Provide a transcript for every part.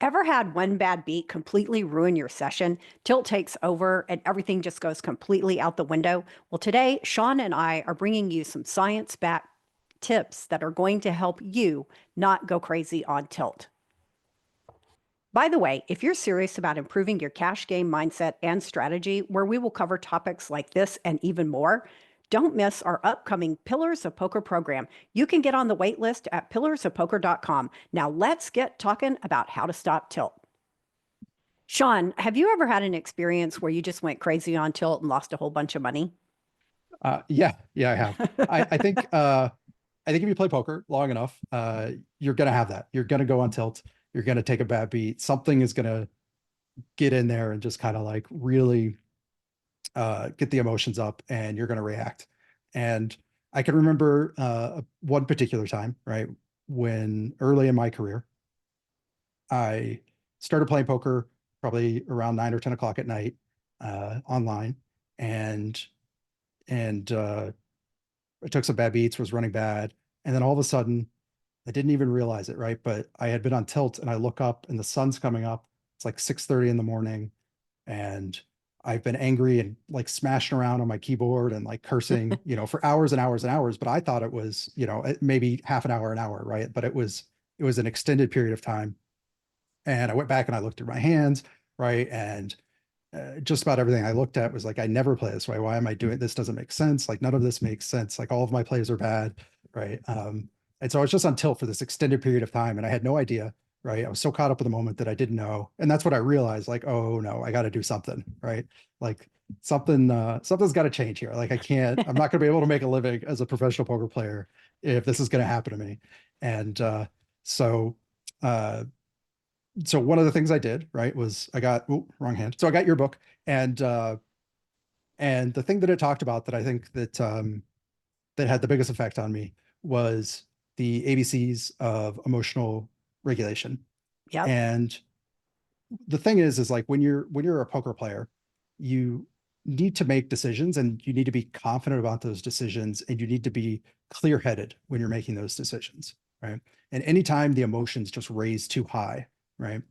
Ever had one bad beat completely ruin your session? Tilt takes over and everything just goes completely out the window. Well, today, Sean and I are bringing you some science backed tips that are going to help you not go crazy on tilt. By the way, if you're serious about improving your cash game mindset and strategy, where we will cover topics like this and even more, don't miss our upcoming Pillars of Poker program. You can get on the wait list at pillarsofpoker.com. Now let's get talking about how to stop tilt. Sean, have you ever had an experience where you just went crazy on tilt and lost a whole bunch of money? Yeah, I have. I think if you play poker long enough, you're gonna have that. You're gonna go on tilt. You're gonna take a bad beat. Something is gonna get in there and just kind of like really get the emotions up, and you're gonna react. And I can remember one particular time, right, when early in my career, I started playing poker probably around 9 or 10 o'clock at night online, and and I took some bad beats, was running bad, and then all of a sudden, I didn't even realize it, right? But I had been on tilt, and I look up, and the sun's coming up. It's like 6:30 in the morning, and I've been angry and like smashing around on my keyboard and like cursing, for hours and hours and hours. But I thought it was, maybe half an hour, right? But it was an extended period of time. And I went back and I looked at my hands, right? And just about everything I looked at was like, I never play this way. Why am I doing this? Doesn't make sense. Like none of this makes sense. Like all of my plays are bad, right? And so I was just on tilt for this extended period of time, and I had no idea, right? I was so caught up in the moment that I didn't know, and that's what I realized. Like, oh no, I got to do something, right? Like something's got to change here. Like I'm not going to be able to make a living as a professional poker player if this is going to happen to me. And so. Uh, so one of the things I did, right, was I got, wrong hand. So I got your book, and the thing that it talked about that I think that had the biggest effect on me was the ABCs of emotional regulation. Yep. And the thing is like when you're a poker player, you need to make decisions, and you need to be confident about those decisions, and you need to be clear-headed when you're making those decisions, right? And anytime the emotions just raise too high, right,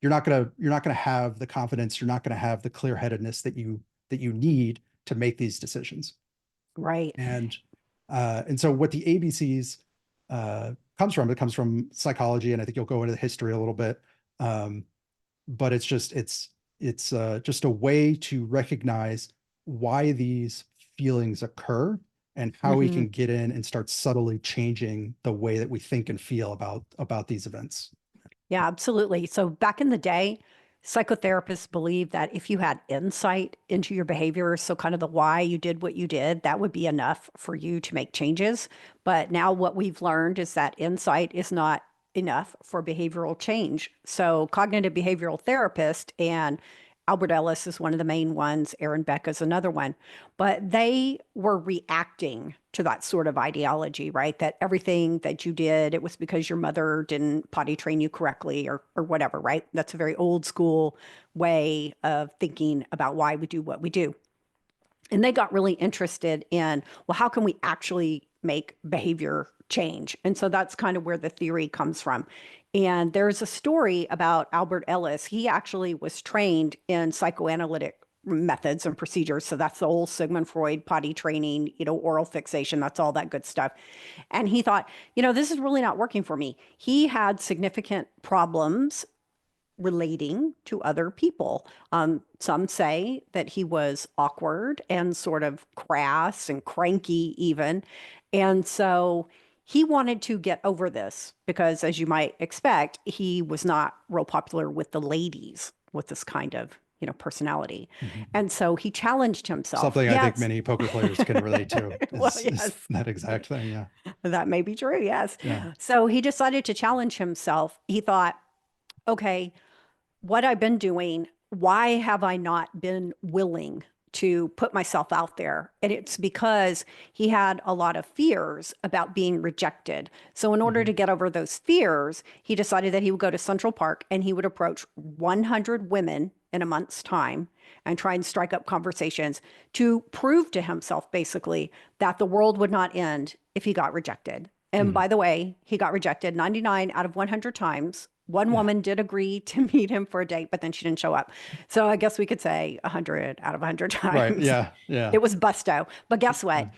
you're not gonna have the confidence, you're not gonna have the clear-headedness that you need to make these decisions. Right. And so what the ABCs it comes from psychology, and I think you'll go into the history a little bit. Um, but it's just a way to recognize why these feelings occur, and how we hmm can get in and start subtly changing the way that we think and feel about these events. Yeah, absolutely. So back in the day, psychotherapists believed that if you had insight into your behavior, so kind of the why you did what you did, that would be enough for you to make changes. But now what we've learned is that insight is not enough for behavioral change. So cognitive behavioral therapist and Albert Ellis is one of the main ones. Aaron Beck is another one. But they were reacting to that sort of ideology, right? That everything that you did, it was because your mother didn't potty train you correctly or whatever, right? That's a very old school way of thinking about why we do what we do. And they got really interested in, well, how can we actually make behavior change? And so that's kind of where the theory comes from. And there's a story about Albert Ellis. He actually was trained in psychoanalytic methods and procedures. So that's the old Sigmund Freud potty training, oral fixation, that's all that good stuff. And he thought, this is really not working for me. He had significant problems relating to other people. Some say that he was awkward and sort of crass and cranky, even. And so he wanted to get over this because, as you might expect, he was not real popular with the ladies with this kind of personality. Mhm. And so he challenged himself. Something I think Yes. many poker players can relate to Well, is yes. that exact thing. Yeah. That may be true. Yes. Yeah. So he decided to challenge himself. He thought, okay, what I've been doing, why have I not been willing to put myself out there? And it's because he had a lot of fears about being rejected. So, in order Mhm. to get over those fears, he decided that he would go to Central Park and he would approach 100 women in a month's time and try and strike up conversations to prove to himself, basically, that the world would not end if he got rejected. And Mhm. by the way, he got rejected 99 out of 100 times. One Yeah. woman did agree to meet him for a date, but then she didn't show up. So I guess we could say 100 out of 100 Right. times Yeah. Yeah. it was busto. But guess Yeah. what?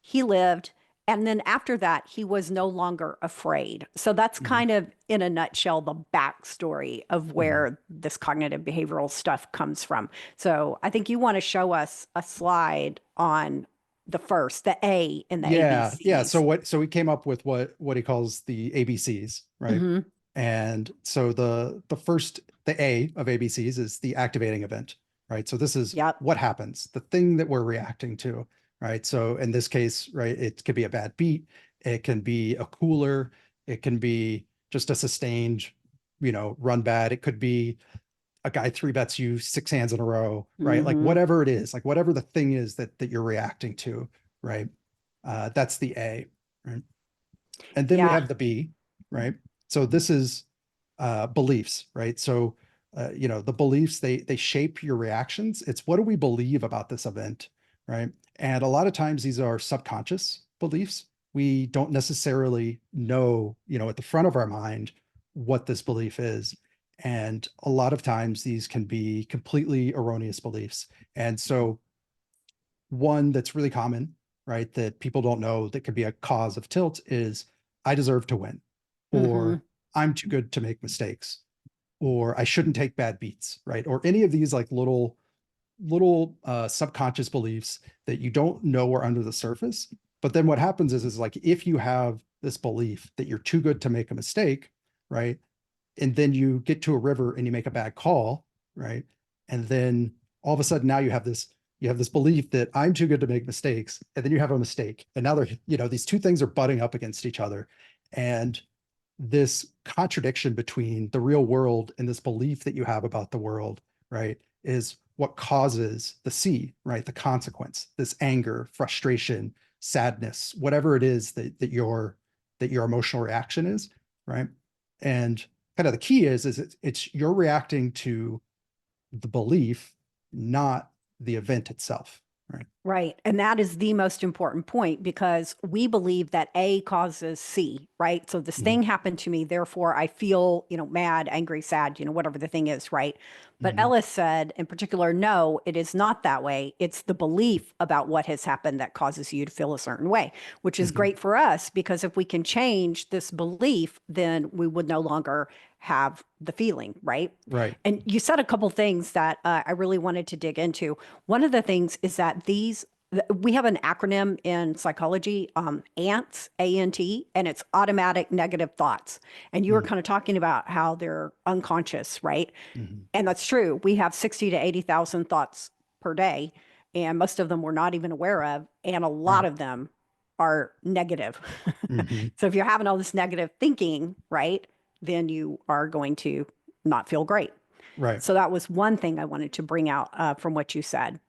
He lived. And then after that, he was no longer afraid. So that's Mhm. kind of, in a nutshell, the backstory of Mhm. where this cognitive behavioral stuff comes from. So I think you want to show us a slide on the first, the A in the Yeah. Yeah. So ABCs. what, so we came up with what he calls the ABCs, right? Hmm. And so the first, the A of ABCs is the activating event, right? So this is Yep. what happens, the thing that we're reacting to, right? So in this case, right, it could be a bad beat, it can be a cooler, it can be just a sustained, run bad. It could be a guy three bets you six hands in a row, right? Like Hmm. whatever it is, like whatever the thing is that you're reacting to, right? That's the A, right? And then we Yeah. have the B, right? So this is beliefs, right? So the beliefs, they shape your reactions. It's what do we believe about this event, right? And a lot of times these are subconscious beliefs. We don't necessarily know, at the front of our mind what this belief is. And a lot of times these can be completely erroneous beliefs. And so one that's really common, right, that people don't know that could be a cause of tilt is I deserve to win, Hmm. or I'm too good to make mistakes, or I shouldn't take bad beats, right? Or any of these like little subconscious beliefs that you don't know are under the surface. But then what happens is like if you have this belief that you're too good to make a mistake, right? And then you get to a river and you make a bad call, right? And then all of a sudden now you have this belief that I'm too good to make mistakes, and then you have a mistake. And now they're, these two things are butting up against each other. And this contradiction between the real world and this belief that you have about the world, right, is what causes the C, right? The consequence, this anger, frustration, sadness, whatever it is that your emotional reaction is, right? And kind of the key is it's you're reacting to the belief, not the event itself, right? Right. And that is the most important point because we believe that A causes C, right? So this Mhm. thing happened to me, therefore I feel, mad, angry, sad, whatever the thing is, right? But Mhm. Ellis said in particular, no, it is not that way. It's the belief about what has happened that causes you to feel a certain way, which is Mhm. great for us because if we can change this belief, then we would no longer have the feeling, right? Right. And you said a couple things that I really wanted to dig into. One of the things is that we have an acronym in psychology, ANTS, ANT, and it's automatic negative thoughts. And you were Mhm. kind of talking about how they're unconscious, right? Mhm. And that's true. We have 60 to 80,000 thoughts per day, and most of them we're not even aware of, and a lot Right. of them are negative. Mhm. So if you're having all this negative thinking, right, then you are going to not feel great. Right. So that was one thing I wanted to bring out from what you said.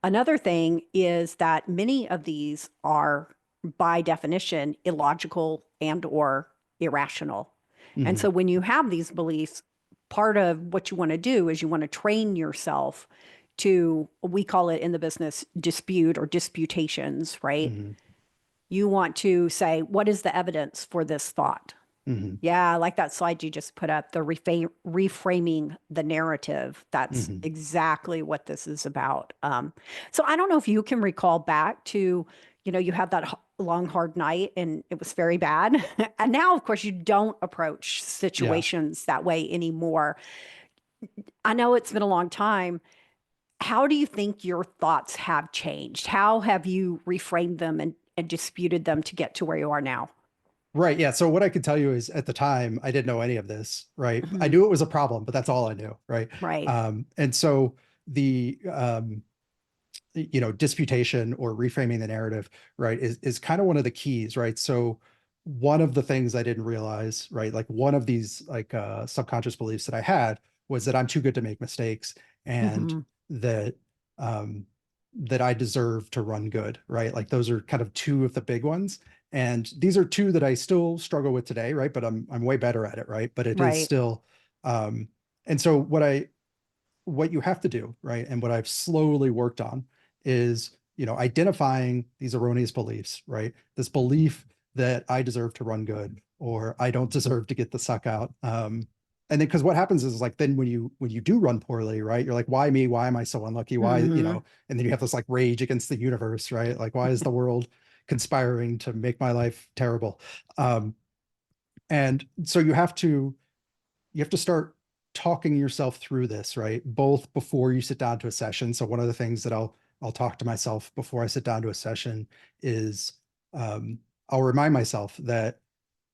Another thing is that many of these are, by definition, illogical and or irrational. And Mhm. so when you have these beliefs, part of what you want to do is you want to train yourself to, we call it in the business dispute or disputations, right? Mhm. You want to say, what is the evidence for this thought? Mhm. Yeah, I like that slide you just put up, the reframing the narrative. That's Mhm. exactly what this is about. So I don't know if you can recall back to, you had that long, hard night and it was very bad. And now, of course, you don't approach Yeah. situations that way anymore. I know it's been a long time. How do you think your thoughts have changed? How have you reframed them and disputed them to get to where you are now? Right. Yeah. So what I could tell you is at the time I didn't know any of this, right? I Mhm. knew it was a problem, but that's all I knew, right? Right. And so the disputation or reframing the narrative, right, is kind of one of the keys, right? So one of the things I didn't realize, right, like one of these like subconscious beliefs that I had was that I'm too good to make mistakes, and Hmm. that um that I deserve to run good, right? Like those are kind of two of the big ones. And these are two that I still struggle with today, right? But I'm way better at it, right? But it is Right. still and so what you have to do, right? And what I've slowly worked on is, identifying these erroneous beliefs, right? This belief that I deserve to run good or I don't deserve to get the suck out. and then because what happens is like then when you do run poorly, right? You're like, why me? Why am I so unlucky? Why, Hmm. and then you have this like rage against the universe, right? Like, why is the world conspiring to make my life terrible? Um, and so you have to start talking yourself through this, right? Both before you sit down to a session. So one of the things that I'll talk to myself before I sit down to a session is um, I'll remind myself that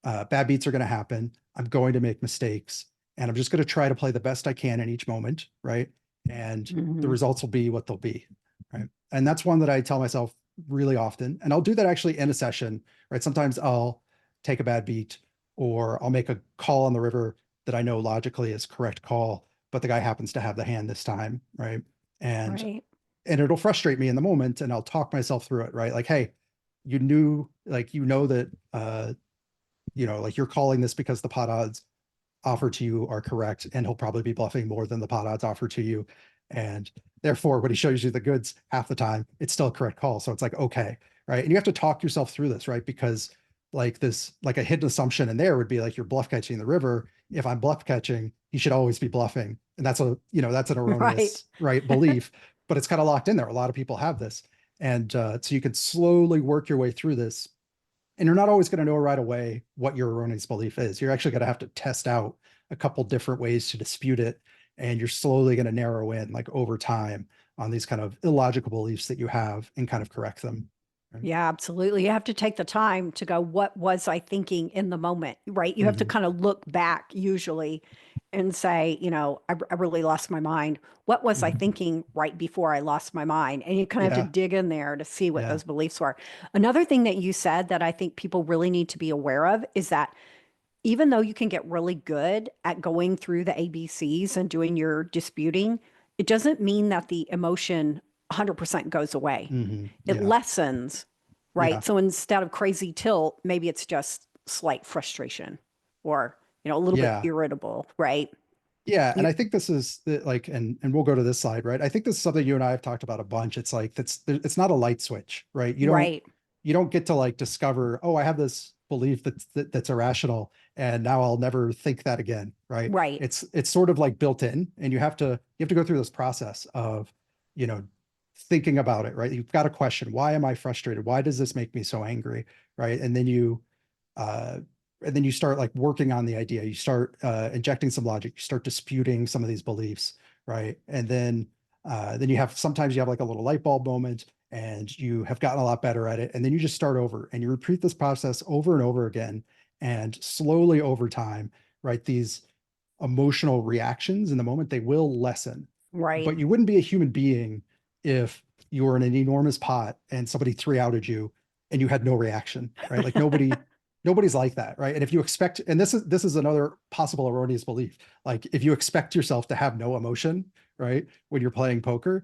bad beats are going to happen. I'm going to make mistakes, and I'm just going to try to play the best I can in each moment, right? And the Hmm. results will be what they'll be, right? And that's one that I tell myself really often, and I'll do that actually in a session, right? Sometimes I'll take a bad beat, or I'll make a call on the river that I know logically is correct call, but the guy happens to have the hand this time, right? And Right. and it'll frustrate me in the moment, and I'll talk myself through it, right? Like, hey, you knew, like, that like you're calling this because the pot odds offered to you are correct, and he'll probably be bluffing more than the pot odds offered to you. And therefore, when he shows you the goods half the time, it's still a correct call. So it's like, okay, right. And you have to talk yourself through this, right? Because like this, like a hidden assumption in there would be like you're bluff catching the river. If I'm bluff catching, he should always be bluffing. And that's an Right. erroneous, right, belief, but it's kind of locked in there. A lot of people have this. And so you can slowly work your way through this, and you're not always going to know right away what your erroneous belief is. You're actually going to have to test out a couple different ways to dispute it. And you're slowly going to narrow in like over time on these kind of illogical beliefs that you have and kind of correct them. Right? Yeah, absolutely. You have to take the time to go, what was I thinking in the moment, right? You have to Mhm. kind of look back usually and say, I really lost my mind. What was I Mhm. thinking right before I lost my mind? And you kind of have to Yeah. dig in there to see what Yeah. those beliefs were. Another thing that you said that I think people really need to be aware of is that even though you can get really good at going through the ABCs and doing your disputing, it doesn't mean that the emotion 100% goes away. It Yeah. lessens, Yeah. right? So instead of crazy tilt, maybe it's just slight frustration or, a little bit Yeah. irritable, right? Yeah, and You, I think this is like, and we'll go to this slide, right? I think this is something you and I have talked about a bunch. It's like it's not a light switch, right? right, You don't get to like discover, oh, I have this belief that's irrational, and now I'll never think that again, right? right, It's sort of like built in, and you have to go through this process of, you know, thinking about it, right? You've got to question, why am I frustrated? Why does this make me so angry, right? Uh, and then you start like working on the idea. You start injecting some logic. You start disputing some of these beliefs, right? And then sometimes you have like a little light bulb moment, and you have gotten a lot better at it. And then you just start over, and you repeat this process over and over again, and slowly over time, right? These emotional reactions in the moment, they will lessen. right. But you wouldn't be a human being if you were in an enormous pot and somebody three-outed you and you had no reaction, right? Like nobody's like that, right? And if you expect, and this is another possible erroneous belief, like if you expect yourself to have no emotion, right, when you're playing poker,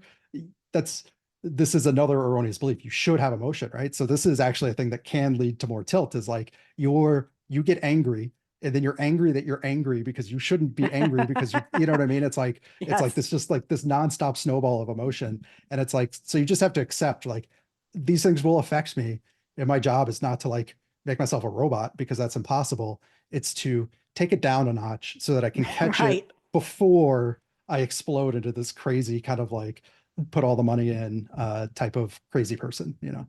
that's this is another erroneous belief. You should have emotion, right? So this is actually a thing that can lead to more tilt, is like you get angry, and then you're angry that you're angry because you shouldn't be angry because you know what I mean? It's like Yes. this, just like this nonstop snowball of emotion. And it's like, so you just have to accept like these things will affect me. And my job is not to like make myself a robot, because that's impossible. It's to take it down a notch so that I can catch it Right. before I explode into this crazy kind of like put all the money in type of crazy person, you know?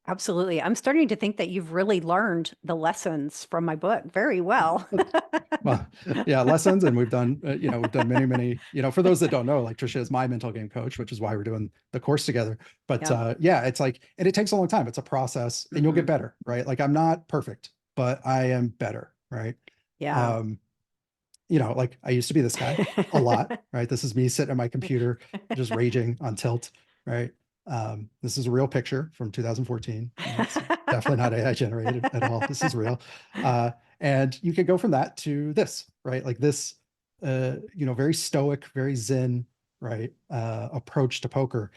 Absolutely. I'm starting to think that you've really learned the lessons from my book very well. Well, yeah, lessons. And we've done many, for those that don't know, like Tricia is my mental game coach, which is why we're doing the course together. But Yep. yeah, it's like, and it takes a long time. It's a process, and you'll get Hmm. better, right? Like I'm not perfect, but I am better, right? Yeah. Um, like I used to be this guy a lot, right? This is me sitting at my computer, just raging on tilt, right? This is a real picture from 2014. It's definitely not AI generated at all. This is real. Uh, and you could go from that to this, right? Like this, very stoic, very zen, right? Approach to poker.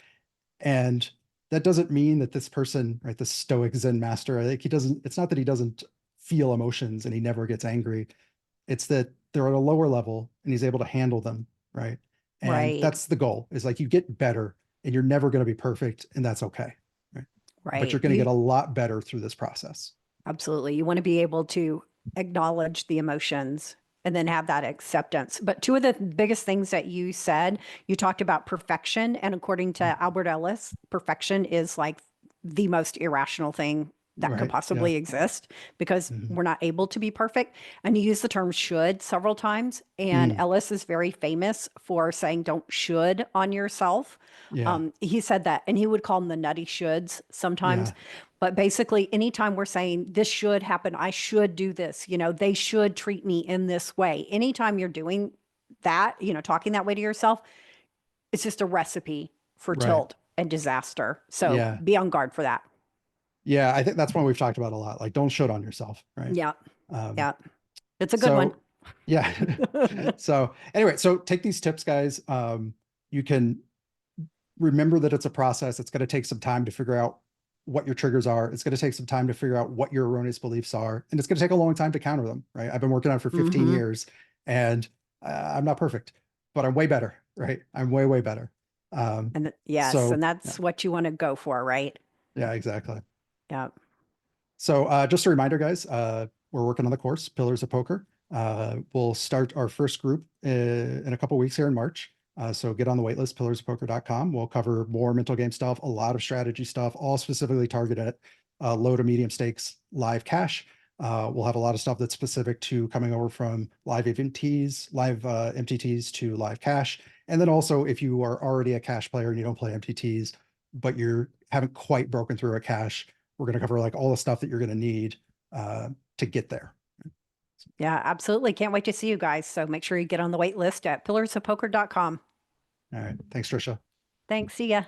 And that doesn't mean that this person, right, the stoic zen master, I think it's not that he doesn't feel emotions and he never gets angry. It's that they're at a lower level and he's able to handle them, right? And Right. that's the goal, is like you get better, and you're never going to be perfect, and that's okay, right? But you're Right. going to get a lot better through this process. Absolutely. You want to be able to acknowledge the emotions and then have that acceptance. But two of the biggest things that you said, you talked about perfection. And according to Albert Ellis, perfection is like the most irrational thing that could Right. Yeah. possibly exist because Mhm. we're not able to be perfect. And you use the term should several times. And Mm, Ellis is very famous for saying don't should on yourself. yeah. He said that, and he would call them the nutty shoulds sometimes. Yeah. But basically, anytime we're saying this should happen, I should do this, they should treat me in this way. Anytime you're doing that, talking that way to yourself, it's just a recipe for Right. tilt and disaster. So Yeah. be on guard for that. Yeah. I think that's one we've talked about a lot. Like, don't should on yourself. Right. Yeah. Um, Yeah. It's a good one. so yeah. So anyway, so take these tips, guys. You can remember that it's a process. It's going to take some time to figure out what your triggers are. It's going to take some time to figure out what your erroneous beliefs are. And it's going to take a long time to counter them, right? I've been working on it for 15 Hmm. years and I'm not perfect, but I'm way better, right? I'm way, way better. Yes, So and yeah, that's what you want to go for, right? yeah, exactly. Yeah. So just a reminder, guys, we're working on the course, Pillars of Poker. We'll start our first group in a couple weeks here in March. So get on the waitlist, pillarsofpoker.com. We'll cover more mental game stuff, a lot of strategy stuff, all specifically targeted at low to medium stakes live cash. We'll have a lot of stuff that's specific to coming over from live MTTs, live MTTs to live cash. And then also, if you are already a cash player and you don't play MTTs, but you haven't quite broken through a cash, we're going to cover like all the stuff that you're going to need to get there. Yeah, absolutely. Can't wait to see you guys. So make sure you get on the wait list at pillarsofpoker.com. All right. Thanks, Tricia. Thanks. See ya.